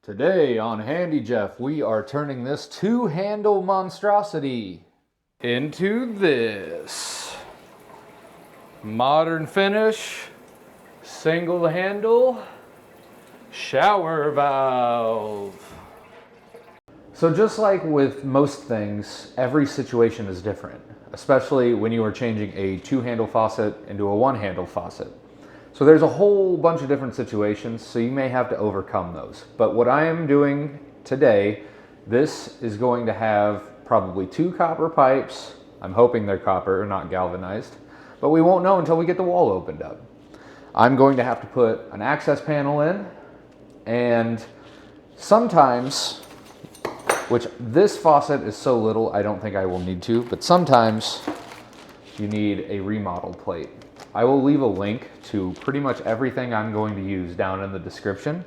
Today on Handy Jeff, we are turning this two-handle monstrosity into this modern finish, single handle shower valve. So just like with most things, every situation is different, especially when you are changing a two-handle faucet into a one-handle faucet. So there's a whole bunch of different situations, so you may have to overcome those. But what I am doing today, this is going to have probably two copper pipes. I'm hoping they're copper, not galvanized, but we won't know until we get the wall opened up. I'm going to have to put an access panel in, and sometimes, which this faucet is so little I don't think I will need to, but sometimes you need a remodel plate. I will leave a link to pretty much everything I'm going to use down in the description.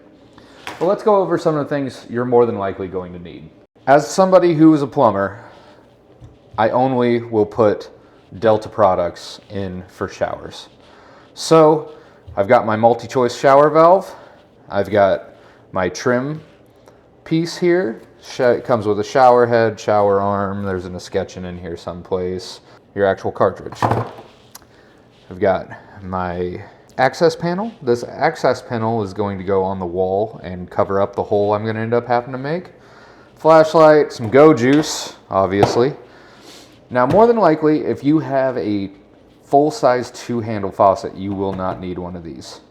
But let's go over some of the things you're more than likely going to need. As somebody who is a plumber, I only will put Delta products in for showers. So I've got my multi-choice shower valve. I've got my trim piece here. It comes with a shower head, shower arm. There's an escutcheon in here someplace. Your actual cartridge. I've got my access panel. This access panel is going to go on the wall and cover up the hole I'm going to end up having to make. Flashlight, some Go Juice, obviously. Now, more than likely, if you have a full-size two-handle faucet, you will not need one of these.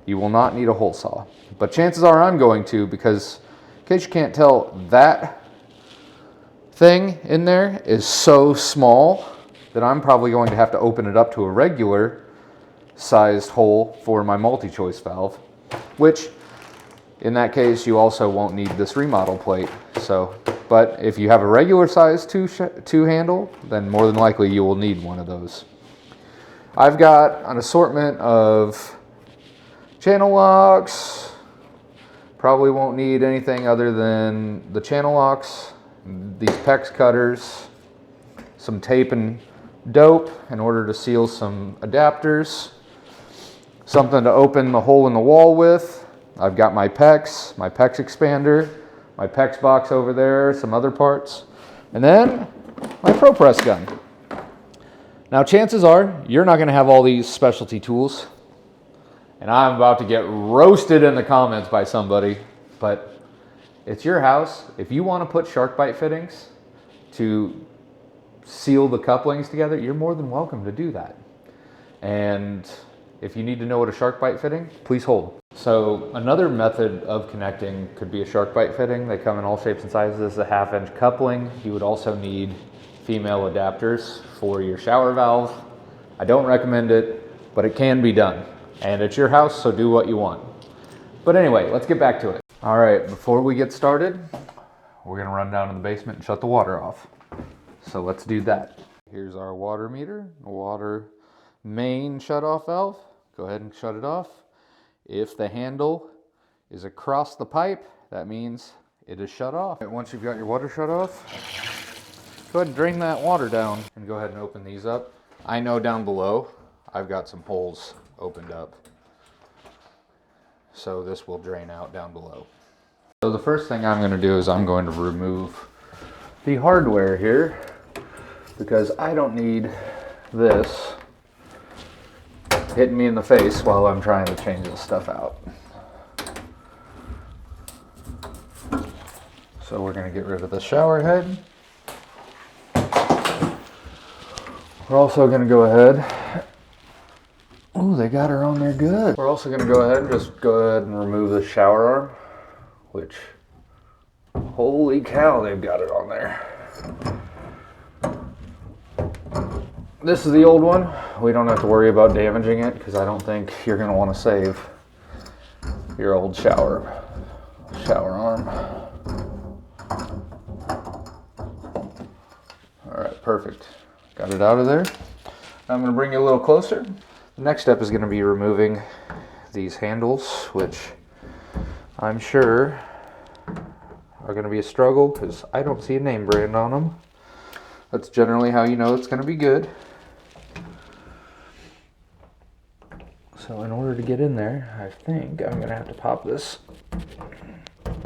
You will not need a hole saw. But chances are I'm going to, because in case you can't tell, that thing in there is so small that I'm probably going to have to open it up to a regular sized hole for my multi-choice valve, which in that case you also won't need this remodel plate. So, but if you have a regular size two handle, then more than likely you will need one of those. I've got an assortment of channel locks. Probably won't need anything other than the channel locks, these PEX cutters, some tape and dope in order to seal some adapters, something to open the hole in the wall with. I've got my PEX expander, my PEX box over there, some other parts, and then my ProPress gun. Now chances are you're not going to have all these specialty tools, and I'm about to get roasted in the comments by somebody, but it's your house. If you want to put shark bite fittings to seal the couplings together, you're more than welcome to do that. And if you need to know what a shark bite fitting, please hold. So another method of connecting could be a shark bite fitting. They come in all shapes and sizes. This is a 1/2-inch coupling. You would also need female adapters for your shower valve. I don't recommend it, but it can be done. And it's your house, so do what you want. But anyway, let's get back to it. All right, before we get started, we're gonna run down in the basement and shut the water off. So let's do that. Here's our water meter, water main shut-off valve. Go ahead and shut it off. If the handle is across the pipe, that means it is shut off. Once you've got your water shut off, go ahead and drain that water down and go ahead and open these up. I know down below, I've got some holes opened up, so this will drain out down below. So the first thing I'm going to do is I'm going to remove the hardware here, because I don't need this hitting me in the face while I'm trying to change this stuff out. So we're going to get rid of the shower head. We're also going to go ahead. Oh, they got her on there good. We're also going to go ahead and remove the shower arm, which, holy cow, they've got it on there. This is the old one. We don't have to worry about damaging it, because I don't think you're going to want to save your old shower arm. All right, perfect. Got it out of there. I'm going to bring you a little closer. The next step is going to be removing these handles, which I'm sure are going to be a struggle because I don't see a name brand on them. That's generally how you know it's going to be good. So in order to get in there, I think I'm going to have to pop this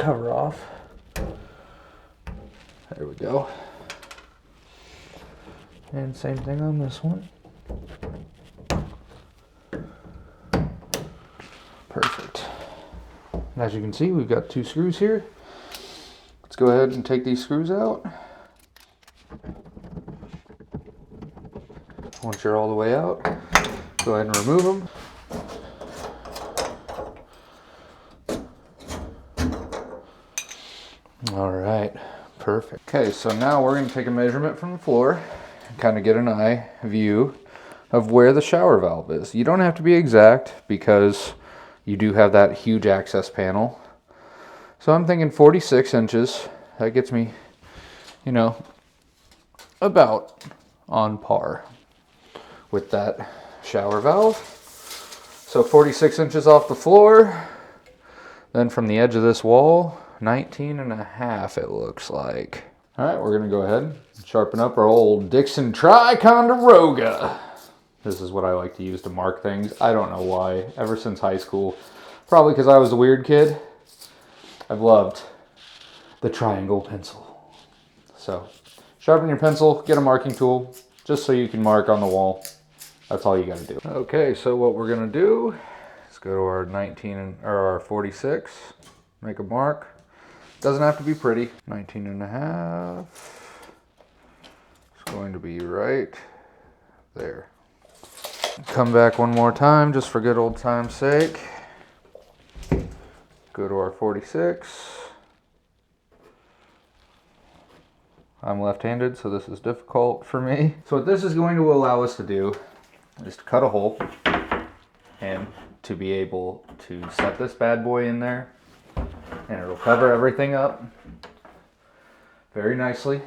cover off. There we go. And same thing on this one. Perfect. As you can see, we've got 2 screws here. Let's go ahead and take these screws out. Once you're all the way out, go ahead and remove them. All right, perfect. Okay, so now we're going to take a measurement from the floor and kind of get an eye view of where the shower valve is. You don't have to be exact because you do have that huge access panel. So I'm thinking 46 inches. That gets me, you know, about on par with that shower valve. So 46 inches off the floor. Then from the edge of this wall, 19 and a half it looks like. All right, we're gonna go ahead and sharpen up our old Dixon Ticonderoga. This is what I like to use to mark things. I don't know why, ever since high school. Probably because I was a weird kid. I've loved the triangle pencil. So, sharpen your pencil, get a marking tool, just so you can mark on the wall. That's all you gotta do. Okay, so what we're gonna do is go to our 19 or our 46, make a mark. Doesn't have to be pretty. 19 and a half. It's going to be right there. Come back one more time just for good old time's sake. Go to our 46. I'm left-handed, so this is difficult for me. So what this is going to allow us to do is to cut a hole and to be able to set this bad boy in there, and it'll cover everything up very nicely.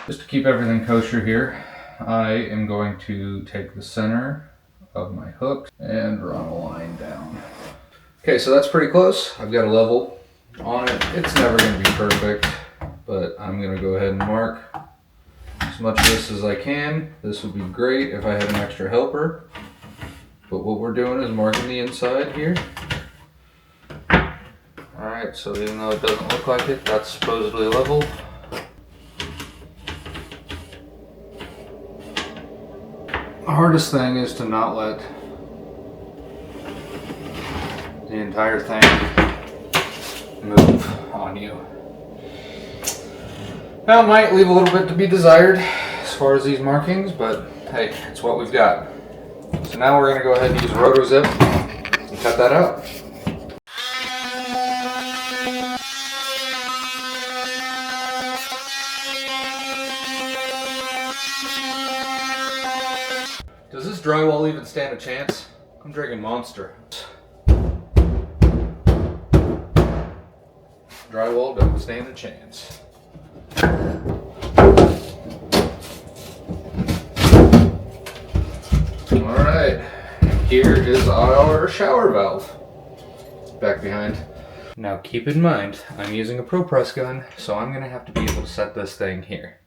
Just to keep everything kosher here, I am going to take the center of my hook and run a line down. Okay, so that's pretty close. I've got a level on it. It's never going to be perfect, but I'm going to go ahead and mark as much of this as I can. This would be great if I had an extra helper, but what we're doing is marking the inside here. Alright, so even though it doesn't look like it, that's supposedly level. The hardest thing is to not let the entire thing move on you. Now it might leave a little bit to be desired as far as these markings, but hey, it's what we've got. So now we're going to go ahead and use RotoZip and cut that out. Does this drywall even stand a chance? I'm drinking Monster. Drywall don't stand a chance. Alright, here is our shower valve. Back behind. Now keep in mind, I'm using a Pro Press gun, so I'm going to have to be able to set this thing here.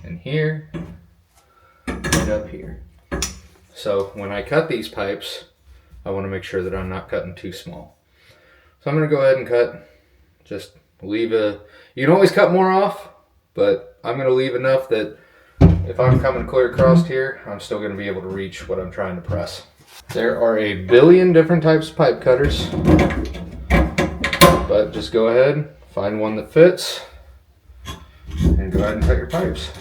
And here. And up here. So when I cut these pipes, I want to make sure that I'm not cutting too small. So I'm going to go ahead and cut, just leave you can always cut more off, but I'm going to leave enough that if I'm coming clear across here, I'm still going to be able to reach what I'm trying to press. There are a billion different types of pipe cutters, but just go ahead, find one that fits, and go ahead and cut your pipes.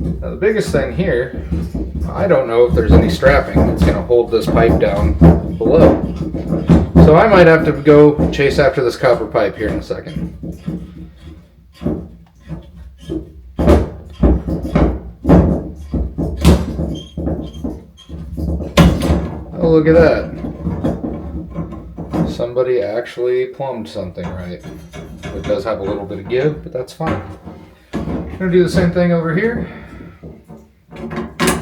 Now the biggest thing here, I don't know if there's any strapping that's going to hold this pipe down below. So I might have to go chase after this copper pipe here in a second. Oh, look at that. Somebody actually plumbed something right. It does have a little bit of give, but that's fine. I'm going to do the same thing over here.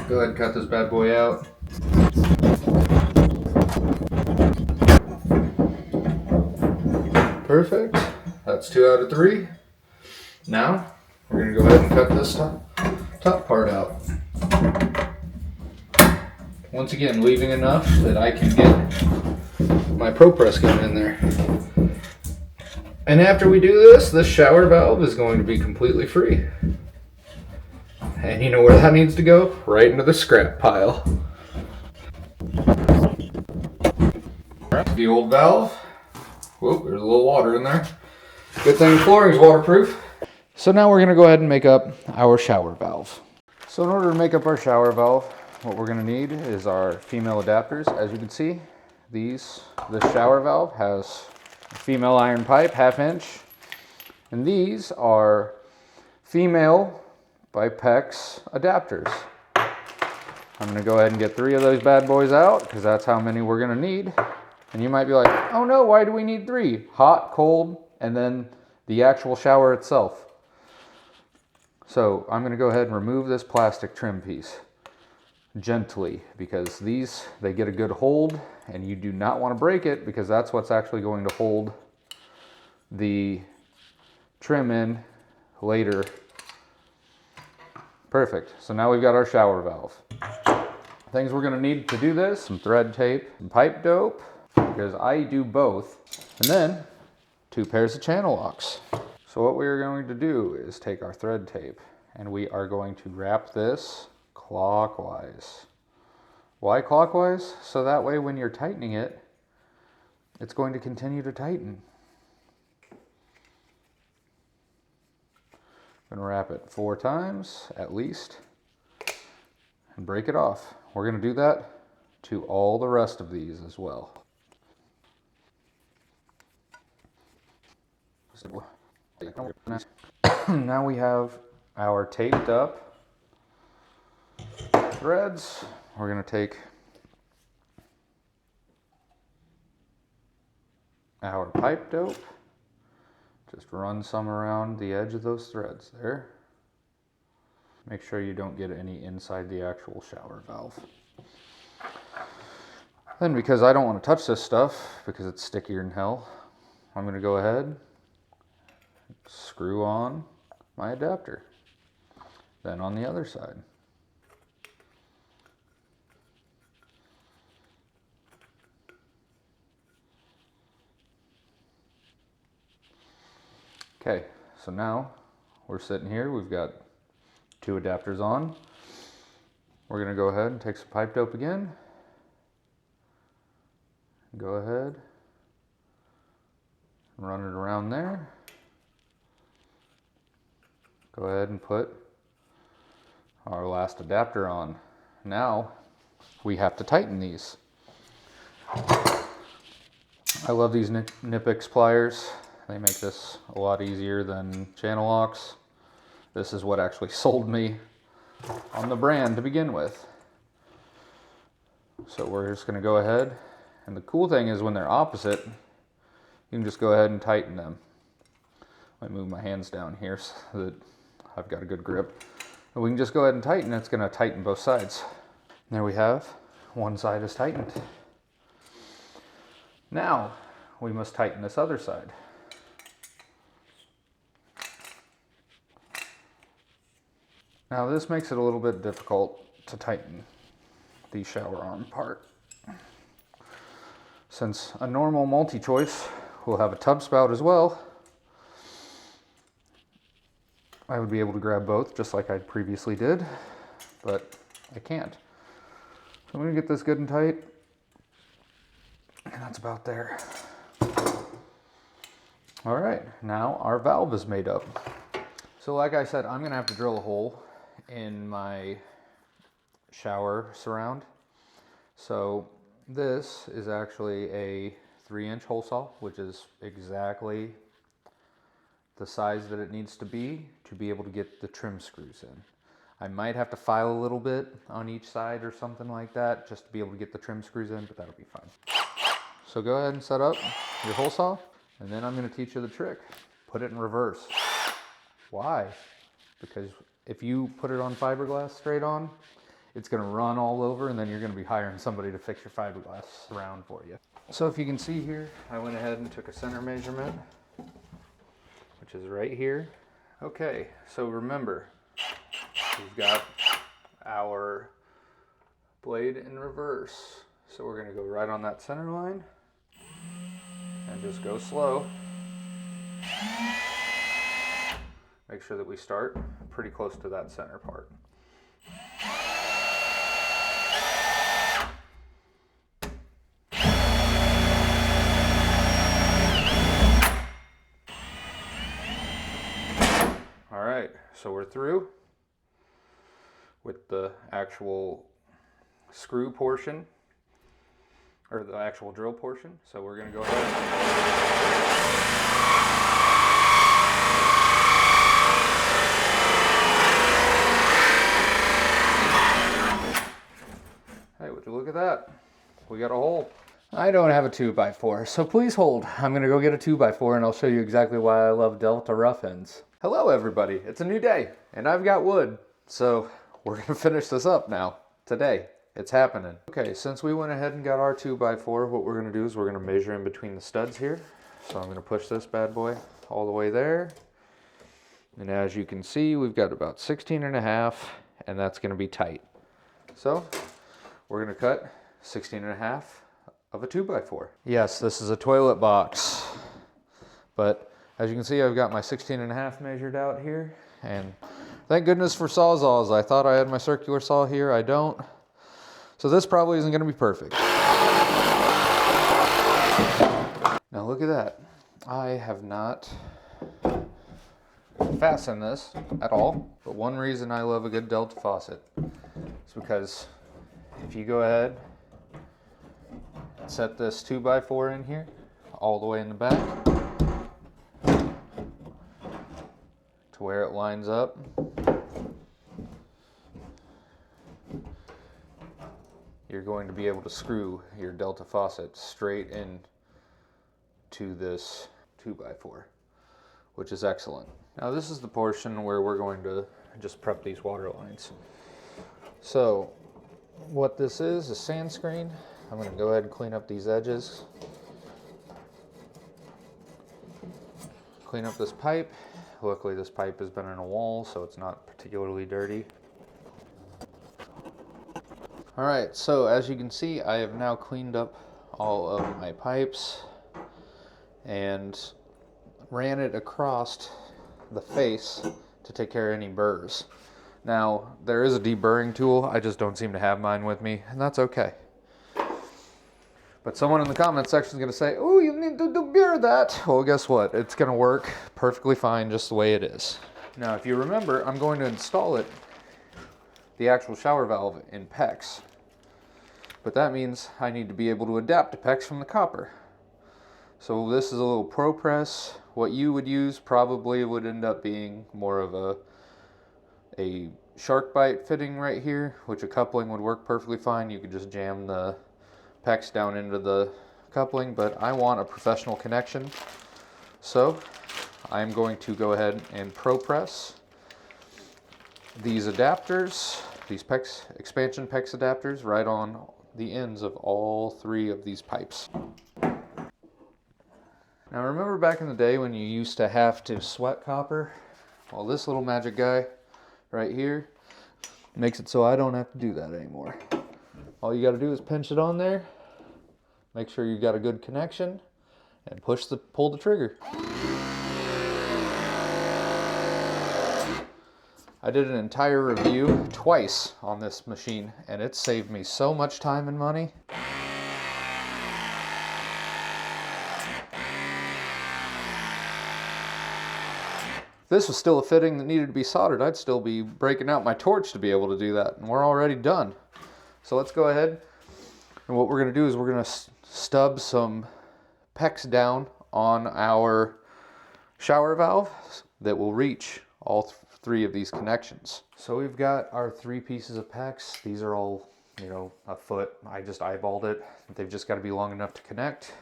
Go ahead and cut this bad boy out. Perfect. That's 2 out of 3. Now, we're going to go ahead and cut this top part out. Once again, leaving enough that I can get my Pro Press gun in there. And after we do this shower valve is going to be completely free. And you know where that needs to go? Right into the scrap pile. The old valve. Whoop, there's a little water in there. Good thing the flooring is waterproof. So now we're going to go ahead and make up our shower valve. So in order to make up our shower valve, what we're going to need is our female adapters. As you can see, this shower valve has a female iron pipe, 1/2 inch. And these are female by PEX adapters. I'm going to go ahead and get 3 of those bad boys out because that's how many we're going to need. And you might be like, oh no, why do we need 3? Hot, cold, and then the actual shower itself. So I'm going to go ahead and remove this plastic trim piece gently because they get a good hold and you do not want to break it because that's what's actually going to hold the trim in later. Perfect. So now we've got our shower valve. Things we're going to need to do this: some thread tape, some pipe dope, because I do both, and then 2 pairs of channel locks. So what we're going to do is take our thread tape and we are going to wrap this clockwise. Why clockwise? So that way when you're tightening it, it's going to continue to tighten. I'm going to wrap it 4 times at least and break it off. We're going to do that to all the rest of these as well. Now we have our taped up threads. We're going to take our pipe dope, just run some around the edge of those threads there. Make sure you don't get any inside the actual shower valve. Then, because I don't want to touch this stuff because it's stickier than hell, I'm going to go ahead, screw on my adapter. Then on the other side. Okay, so now we're sitting here, we've got 2 adapters on. We're going to go ahead and take some pipe dope again. Go ahead and run it around there. Go ahead and put our last adapter on. Now we have to tighten these. I love these Knipix pliers. They make this a lot easier than channel locks. This is what actually sold me on the brand to begin with. So we're just going to go ahead, and the cool thing is when they're opposite, you can just go ahead and tighten them. I move my hands down here so that I've got a good grip. And we can just go ahead and tighten. It's going to tighten both sides. And there we have, one side is tightened. Now we must tighten this other side. Now this makes it a little bit difficult to tighten the shower arm part. Since a normal multi-choice will have a tub spout as well, I would be able to grab both just like I previously did, but I can't. So I'm going to get this good and tight, and that's about there. All right, now our valve is made up. So like I said, I'm going to have to drill a hole in my shower surround. So this is actually a 3-inch hole saw, which is exactly the size that it needs to be able to get the trim screws in. I might have to file a little bit on each side or something like that just to be able to get the trim screws in, but that'll be fine. So go ahead and set up your hole saw, and then I'm going to teach you the trick. Put it in reverse. Why? Because if you put it on fiberglass straight on, it's going to run all over, and then you're going to be hiring somebody to fix your fiberglass surround for you. So if you can see here, I went ahead and took a center measurement, which is right here. Okay, so remember, we've got our blade in reverse. So we're gonna go right on that center line and just go slow. Make sure that we start pretty close to that center part. All right, so we're through with the actual screw portion, or the actual drill portion. So we're gonna go ahead. Hey, would you look at that? We got a hole. I don't have a 2x4, so please hold. I'm gonna go get a 2x4 and I'll show you exactly why I love Delta rough ends. Hello everybody, it's a new day and I've got wood. So we're gonna finish this up now, today. It's happening. Okay, since we went ahead and got our 2x4, what we're gonna do is we're gonna measure in between the studs here. So I'm gonna push this bad boy all the way there. And as you can see, we've got about 16.5, and that's gonna be tight. So we're gonna cut 16.5 of a 2x4. Yes, this is a toilet box, but as you can see, I've got my 16.5 measured out here, and thank goodness for Sawzalls. I thought I had my circular saw here, I don't. So this probably isn't gonna be perfect. Now look at that. I have not fastened this at all, but one reason I love a good Delta faucet is because if you go ahead and set this 2x4 in here, all the way in the back, to where it lines up, you're going to be able to screw your Delta faucet straight in to this 2x4, which is excellent. Now this is the portion where we're going to just prep these water lines. So what this is sand screen. I'm going to go ahead and clean up these edges. Clean up this pipe. Luckily this pipe has been in a wall, so it's not particularly dirty. Alright, so as you can see, I have now cleaned up all of my pipes and ran it across the face to take care of any burrs. Now, there is a deburring tool, I just don't seem to have mine with me, and that's okay. But someone in the comment section is going to say, oh, you need to deburr that. Well, guess what? It's going to work perfectly fine just the way it is. Now, if you remember, I'm going to install it, the actual shower valve, in PEX. But that means I need to be able to adapt to PEX from the copper. So this is a little pro press. What you would use probably would end up being more of a shark bite fitting right here, which a coupling would work perfectly fine. You could just jam the PEX down into the coupling, but I want a professional connection. So I'm going to go ahead and pro press these adapters, these PEX, expansion PEX adapters, right on the ends of all three of these pipes. Now remember back in the day when you used to have to sweat copper? Well, this little magic guy right here makes it so I don't have to do that anymore. All you got to do is pinch it on there, make sure you got a good connection, and pull the trigger. I did an entire review twice on this machine, and it saved me so much time and money. If this was still a fitting that needed to be soldered, I'd still be breaking out my torch to be able to do that, and we're already done. So let's go ahead, and what we're going to do is we're going to stub some PEX down on our shower valve that will reach all three of these connections. So we've got our three pieces of PEX. These are all, a foot. I just eyeballed it. They've just got to be long enough to connect.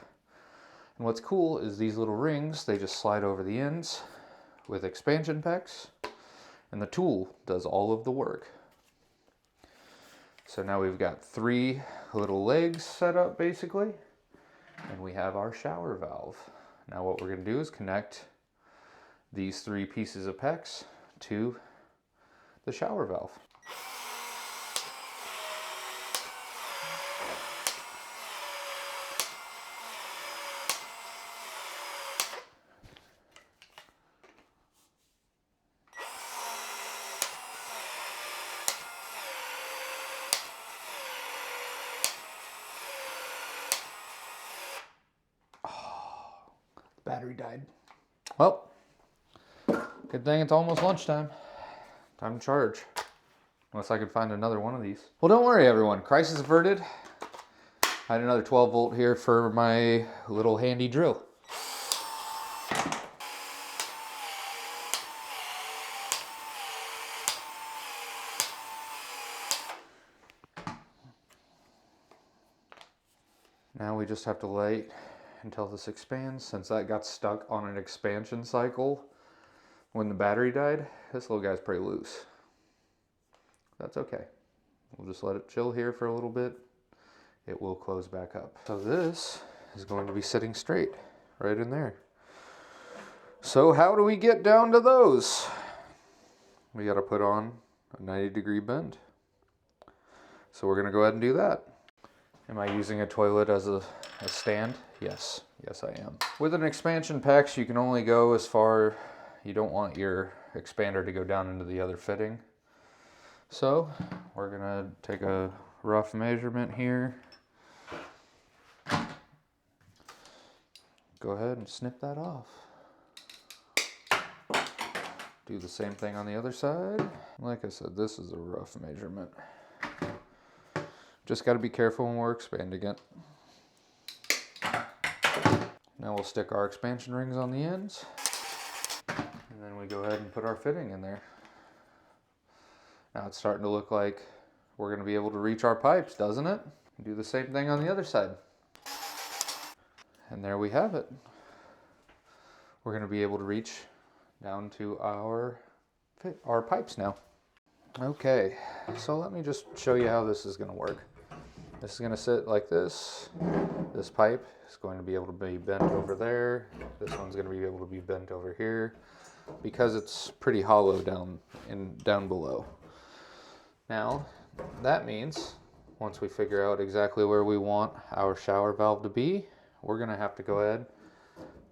And what's cool is these little rings, they just slide over the ends with expansion PEX, and the tool does all of the work. So now we've got three little legs set up basically, and we have our shower valve. Now what we're going to do is connect these three pieces of PEX to the shower valve. Battery died. Well, good thing it's almost lunchtime. Time to charge. Unless I could find another one of these. Well, don't worry everyone, crisis averted. I had another 12 volt here for my little handy drill. Now we just have to wait until this expands. Since that got stuck on an expansion cycle when the battery died, this little guy's pretty loose. That's okay. We'll just let it chill here for a little bit. It will close back up. So this is going to be sitting straight right in there. So how do we get down to those? We got to put on a 90-degree bend. So we're going to go ahead and do that. Am I using a toilet as a stand? Yes. Yes, I am. With an expansion PEX, you can only go as far. You don't want your expander to go down into the other fitting. So we're gonna take a rough measurement here. Go ahead and snip that off. Do the same thing on the other side. Like I said, this is a rough measurement. Just gotta be careful when we're expanding it. Now we'll stick our expansion rings on the ends. And then we go ahead and put our fitting in there. Now it's starting to look like we're going to be able to reach our pipes, doesn't it? Do the same thing on the other side. And there we have it. We're going to be able to reach down to our pipes now. Okay, so let me just show you how this is going to work. This is going to sit like this. This pipe is going to be able to be bent over there. This one's going to be able to be bent over here because it's pretty hollow down below. Now, that means once we figure out exactly where we want our shower valve to be, we're going to have to go ahead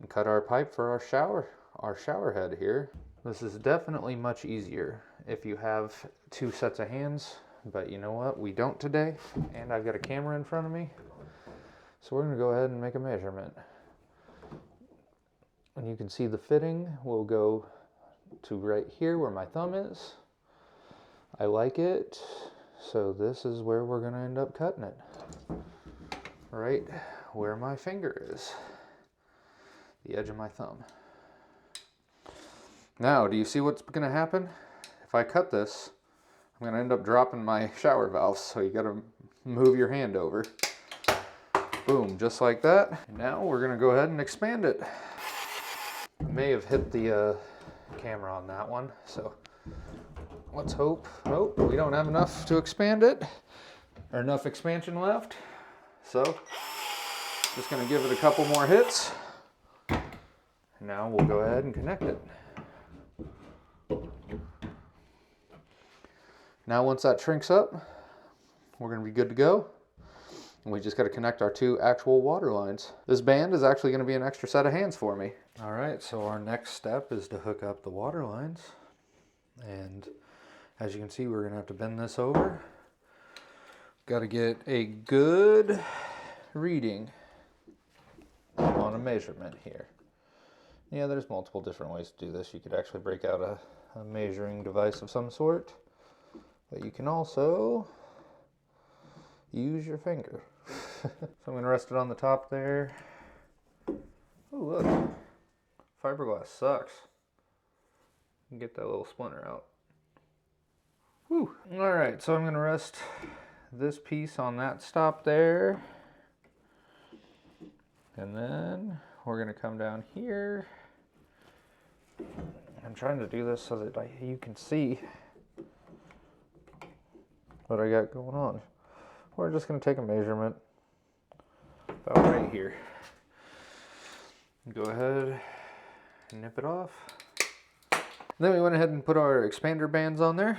and cut our pipe for our shower head here. This is definitely much easier if you have two sets of hands, but you know what? We don't today, and I've got a camera in front of me. So we're going to go ahead and make a measurement. And you can see the fitting will go to right here where my thumb is. I like it, so this is where we're going to end up cutting it. Right where my finger is. The edge of my thumb. Now, do you see what's going to happen? If I cut this, I'm going to end up dropping my shower valve, so you got to move your hand over. Boom, just like that. Now we're going to go ahead and expand it. I may have hit the camera on that one, so let's hope. Nope, we don't have enough to expand it, or enough expansion left. So, just going to give it a couple more hits. Now we'll go ahead and connect it. Now once that shrinks up, we're going to be good to go. And we just got to connect our two actual water lines. This band is actually going to be an extra set of hands for me. All right, so our next step is to hook up the water lines. And as you can see, we're going to have to bend this over. Got to get a good reading on a measurement here. Yeah, there's multiple different ways to do this. You could actually break out a measuring device of some sort. But you can also use your finger. So I'm going to rest it on the top there. Oh, look. Fiberglass sucks. Get that little splinter out. Whew. Alright, so I'm going to rest this piece on that stop there. And then we're going to come down here. I'm trying to do this so that you can see what I got going on. We're just going to take a measurement about right here. Go ahead and nip it off. Then we went ahead and put our expander bands on there.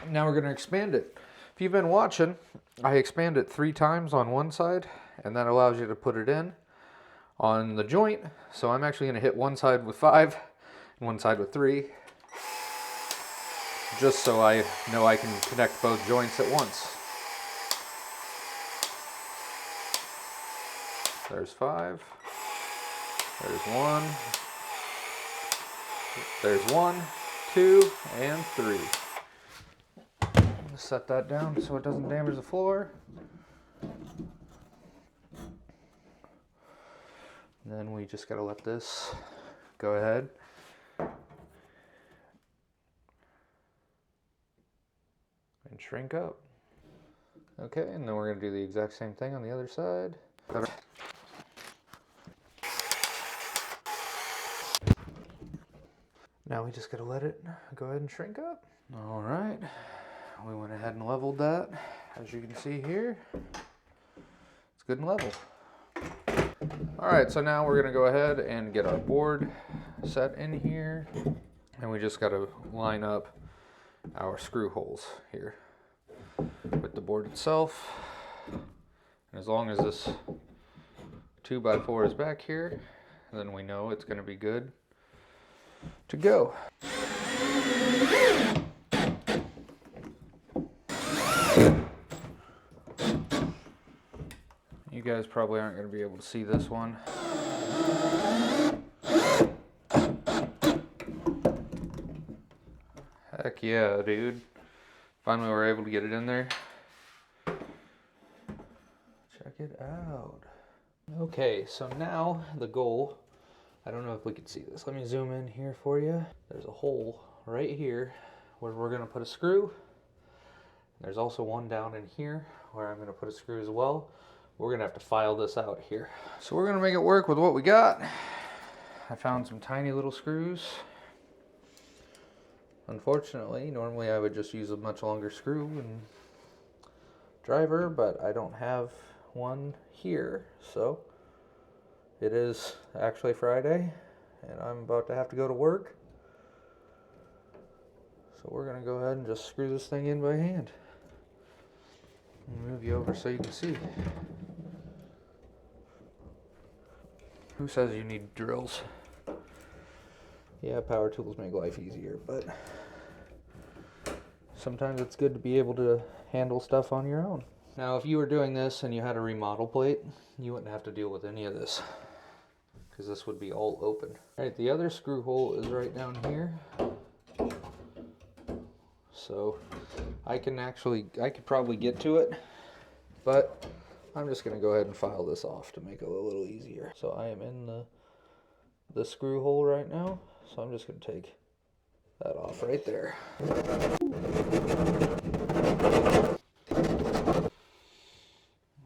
Now we're going to expand it. If you've been watching, I expand it 3 times on one side, and that allows you to put it in on the joint. So I'm actually going to hit one side with 5 and one side with 3, just so I know I can connect both joints at once. There's 5. There's one, two, and three. Set that down so it doesn't damage the floor. Then we just gotta let this go ahead. And shrink up. Okay, and then we're gonna do the exact same thing on the other side. Now we just gotta let it go ahead and shrink up. All right, we went ahead and leveled that. As you can see here, it's good and level. All right, so now we're gonna go ahead and get our board set in here. And we just gotta line up our screw holes here with the board itself. And as long as this 2x4 is back here, then we know it's gonna be good to go. You guys probably aren't going to be able to see this one. Heck yeah, dude. Finally we're able to get it in there. Check it out. Okay, so now the goal, I don't know if we can see this. Let me zoom in here for you. There's a hole right here where we're going to put a screw. There's also one down in here where I'm going to put a screw as well. We're going to have to file this out here. So we're going to make it work with what we got. I found some tiny little screws. Unfortunately, normally I would just use a much longer screw and driver, but I don't have one here. So it is actually Friday and I'm about to have to go to work. So we're going to go ahead and just screw this thing in by hand. I'll move you over so you can see. Who says you need drills? Yeah, power tools make life easier, but sometimes it's good to be able to handle stuff on your own. Now, if you were doing this and you had a remodel plate, you wouldn't have to deal with any of this because this would be all open. All right, the other screw hole is right down here. So I could probably get to it, but I'm just going to go ahead and file this off to make it a little easier. So I am in the screw hole right now, so I'm just going to take that off right there.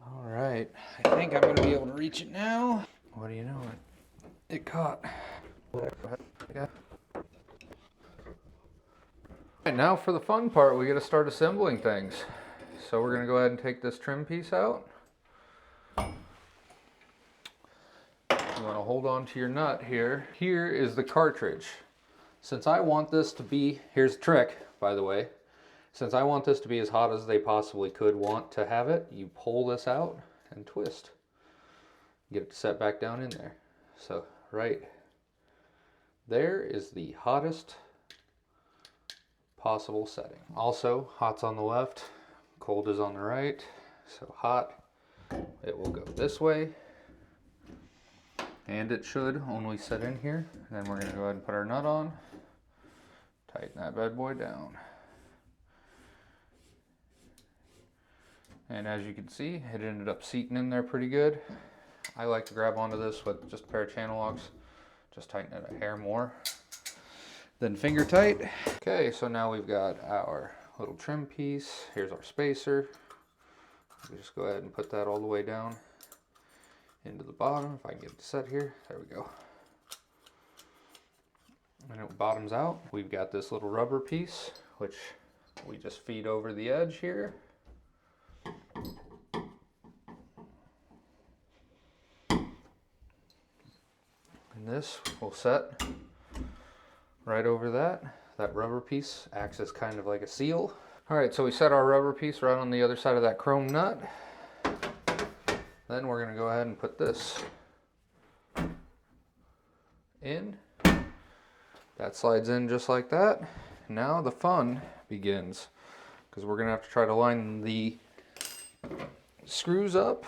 All right, I think I'm going to be able to reach it now. What do you know? It caught. And now for the fun part, we got to start assembling things. So we're going to go ahead and take this trim piece out. You want to hold on to your nut here. Here is the cartridge. Since I want this to be, here's the trick, by the way. Since I want this to be as hot as they possibly could want to have it, you pull this out and twist. Get it set back down in there. So right there is the hottest possible setting. Also, hot's on the left, cold is on the right. So hot, it will go this way. And it should only set in here. Then we're going to go ahead and put our nut on. Tighten that bad boy down. And as you can see, it ended up seating in there pretty good. I like to grab onto this with just a pair of channel locks. Just tighten it a hair more than finger tight. Okay, so now we've got our little trim piece. Here's our spacer. We just go ahead and put that all the way down into the bottom. If I can get it set here, there we go. And it bottoms out. We've got this little rubber piece, which we just feed over the edge here. And this will set right over that. That rubber piece acts as kind of like a seal. All right, so we set our rubber piece right on the other side of that chrome nut. Then we're going to go ahead and put this in. That slides in just like that. Now the fun begins, because we're going to have to try to line the screws up,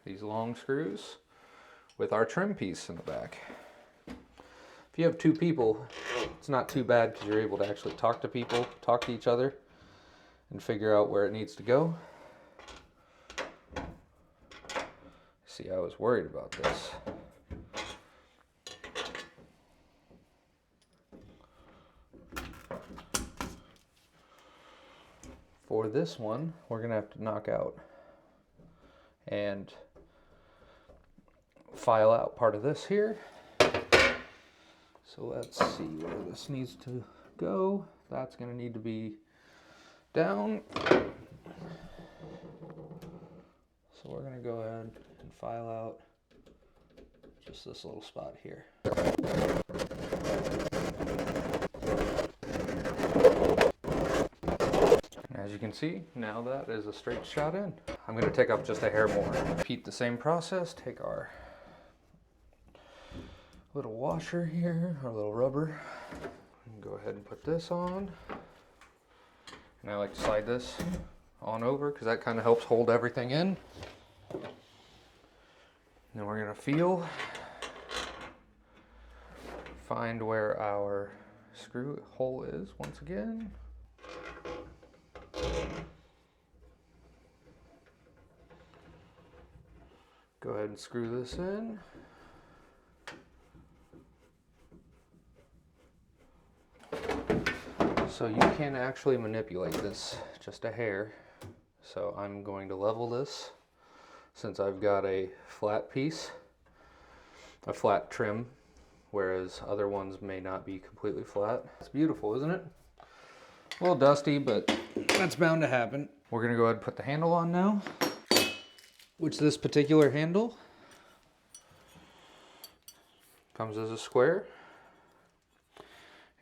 these long screws, with our trim piece in the back. If you have two people, it's not too bad because you're able to actually talk to people, talk to each other, and figure out where it needs to go. See, I was worried about this. For this one, we're gonna have to knock out and file out part of this here. So let's see where this needs to go. That's gonna need to be down. So we're gonna go ahead and file out just this little spot here. As you can see, now that is a straight shot in. I'm gonna take up just a hair more. Repeat the same process, take our little washer here, our little rubber, and go ahead and put this on. And I like to slide this on over because that kind of helps hold everything in. Then we're gonna feel, find where our screw hole is once again. Go ahead and screw this in. So you can actually manipulate this just a hair. So I'm going to level this since I've got a flat piece, a flat trim, whereas other ones may not be completely flat. It's beautiful, isn't it? A little dusty, but that's bound to happen. We're gonna go ahead and put the handle on now, which this particular handle comes as a square,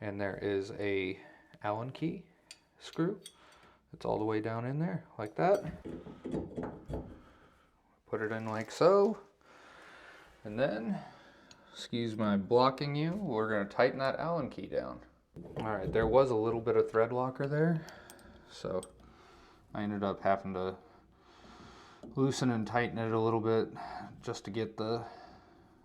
and there is a Allen key screw. It's all the way down in there like that. Put it in like so, and then, excuse my blocking you, we're going to tighten that Allen key down. All right, there was a little bit of thread locker there, so I ended up having to loosen and tighten it a little bit just to get the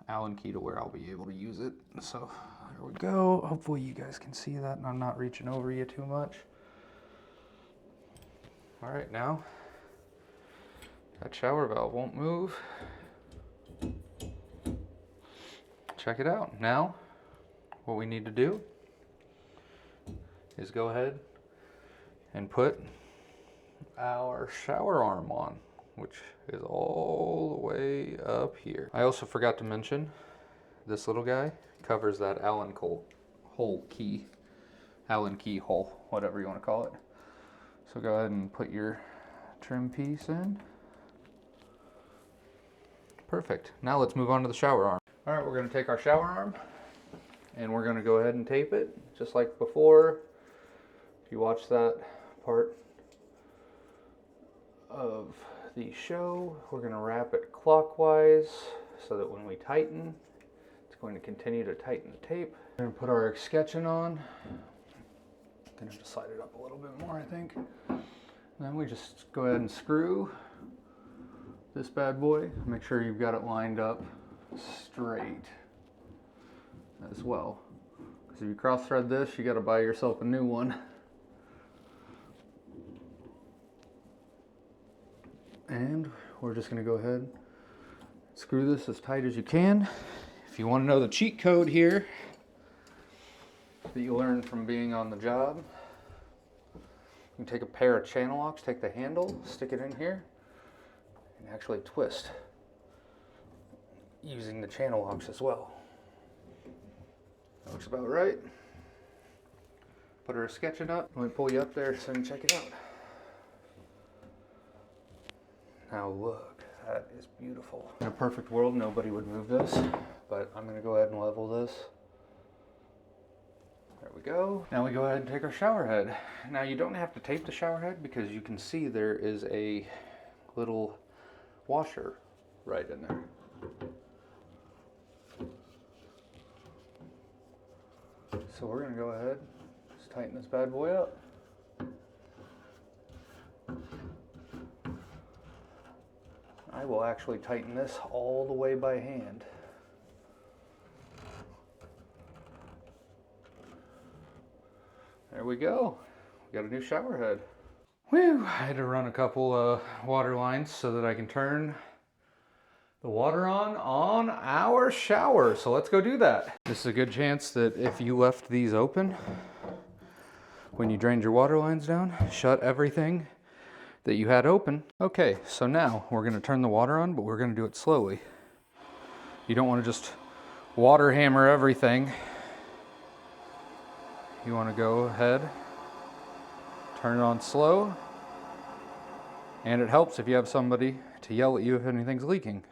Allen key to where I'll be able to use it. So there we go. Hopefully you guys can see that and I'm not reaching over you too much. All right, now that shower valve won't move. Check it out. Now what we need to do is go ahead and put our shower arm on, which is all the way up here. I also forgot to mention this little guy covers that Allen key hole, whatever you want to call it. So go ahead and put your trim piece in. Perfect. Now let's move on to the shower arm. All right, we're going to take our shower arm and we're going to go ahead and tape it just like before. If you watch that part of the show, we're going to wrap it clockwise so that when we tighten, it's going to continue to tighten the tape. We're going to put our escutcheon on. I'm going to just slide it up a little bit more, I think. And then we just go ahead and screw this bad boy. Make sure you've got it lined up straight as well. Because if you cross thread this, you got to buy yourself a new one. And we're just going to go ahead and screw this as tight as you can. If you want to know the cheat code here that you learned from being on the job, you can take a pair of channel locks, take the handle, stick it in here, and actually twist using the channel locks as well. That looks about right. Put our escutcheon up. Let me pull you up there so you can check it out. Now look, that is beautiful. In a perfect world, nobody would move this, but I'm gonna go ahead and level this. There we go. Now we go ahead and take our shower head. Now you don't have to tape the shower head because you can see there is a little washer right in there. So we're gonna go ahead, just tighten this bad boy up. I will actually tighten this all the way by hand. There we go. We got a new shower head. Whew, I had to run a couple water lines so that I can turn the water on our shower. So let's go do that. This is a good chance that if you left these open, when you drained your water lines down, shut everything that you had open. Okay, so now we're gonna turn the water on, but we're gonna do it slowly. You don't wanna just water hammer everything. You wanna go ahead, turn it on slow, and it helps if you have somebody to yell at you if anything's leaking.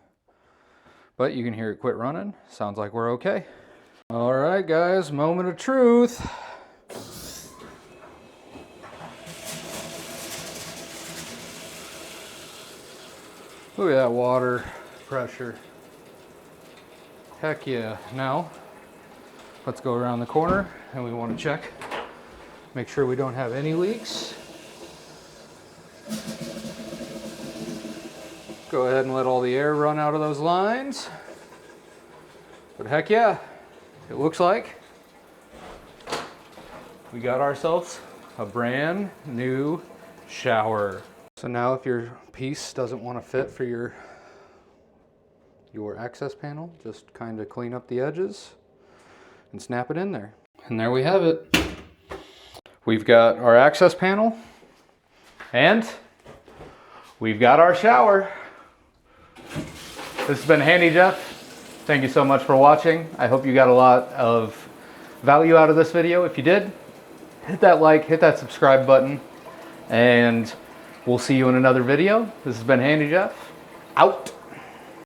But you can hear it quit running. Sounds like we're okay. All right, guys, moment of truth. Look at that water pressure. Heck yeah. Now, let's go around the corner and we want to check, make sure we don't have any leaks. Go ahead and let all the air run out of those lines. But heck yeah, it looks like we got ourselves a brand new shower. So now if your piece doesn't want to fit for your access panel, just kind of clean up the edges and snap it in there. And there we have it. We've got our access panel and we've got our shower. This has been Handy Jeff. Thank you so much for watching. I hope you got a lot of value out of this video. If you did, hit that like, hit that subscribe button, and we'll see you in another video. This has been Handy Jeff, out.